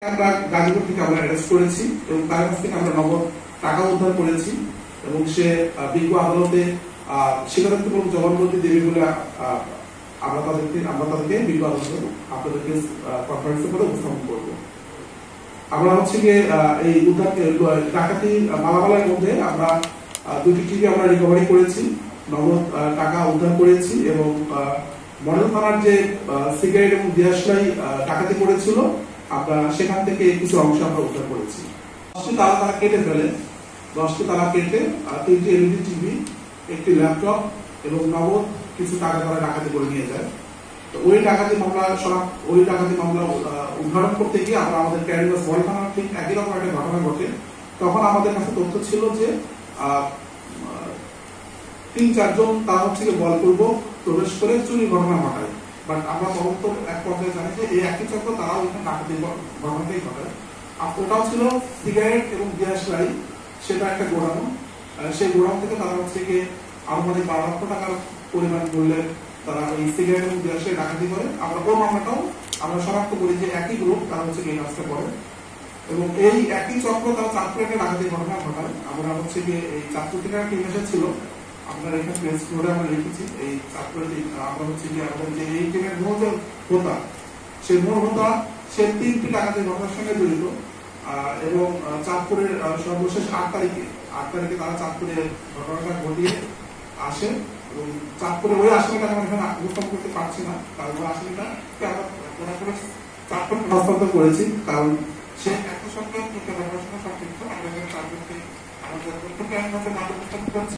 আমরা গাজীপুর থেকে আমরা অ্যারেস্ট করেছি এবং তার কাছ থেকে আমরা নগদ টাকা উদ্ধার করেছি এবং সে বিজ্ঞ আদালতে স্বীকারোক্তিমূলক জবানবন্দি দেবে বলে আমরা তাদেরকে বিজ্ঞ আদালতে আপনাদেরকে কনফারেন্সে করে উপস্থাপন করবো। আমরা হচ্ছে গিয়ে এই উদ্ধার ডাকাতি মালামালের মধ্যে আমরা দুটি টিভি আমরা রিকভারি করেছি, নগদ টাকা উদ্ধার করেছি এবং মডেল থানার যে সিগারেট এবং দিয়াশলাই ডাকাতি করেছিল আমরা সেখান থেকে কিছু অংশ আমরা উদ্ধার করেছি। 10টি তালা কেটে ফেলে, 10টি তালা কেটে 3টি এলইডি টিভি, একটি ল্যাপটপ এবং নগদ কিছু টাকা তারা ডাকাতি করে নিয়ে যায়। তো ওই ডাকাতি মামলা উদ্ঘাটন করতে গিয়ে আমরা আমাদের ক্যারিবাস মডেল থানার ঠিক একই রকম একটা ঘটনা ঘটে। তখন আমাদের কাছে তথ্য ছিল যে 3-4 জন তারা হচ্ছে বলপূর্বক প্রবেশ করে চুরি ঘটনা ঘটায়। বাট আমরা তদন্ত এক পর্যায়ে জানি যে এই একই চক্র তারা ওইখানে ডাকাতি ঘটনাটাই ঘটায়। আর ওটাও ছিল সিগারেট এবং দিয়াশলাই, সেটা একটা গোডাউন। সেই গোডাউন থেকে তারা হচ্ছে গিয়ে আনুমানিক 12 লক্ষ টাকার পরিমাণ মূল্যের তারা এই সিগারেট এবং দিয়াশলাই ডাকাতি করে। আমরা ওই মামলাটাও আমরা শনাক্ত করি যে একই গ্রুপ তারা হচ্ছে এই কাজটা করে এবং এই একই চক্র তারা চাঁদপুরে একটা ডাকাতি ঘটনা ঘটায়। আমরা হচ্ছে গিয়ে এই চাঁদপুর থেকে একটা টিম ছিল, আপনার এখানে প্রেস নোটে আমরা লিখেছি এই চাঁদপুরে আমরা হচ্ছে গিয়ে আমাদের যে এই টিমের মূল যে হোতা, সেই মূল হোতা সে 3টি ডাকাতি ঘটনার সঙ্গে জড়িত এবং চাঁদপুরের সর্বশেষ 8 তারিখে তারা চাঁদপুরে ঘটনাটা ঘটিয়ে আসে এবং চাঁদপুরে ওই আসামিটা আমরা এখানে উপস্থাপন করতে পারছি না, কারণ ওই আসামিটাকে আমরা চাঁদপুর হস্তান্তর করেছি, কারণ সে একই সঙ্গে সম্পৃক্ত। আমরা চাঁদপুরকে আমাদের উপস্থাপন করছি।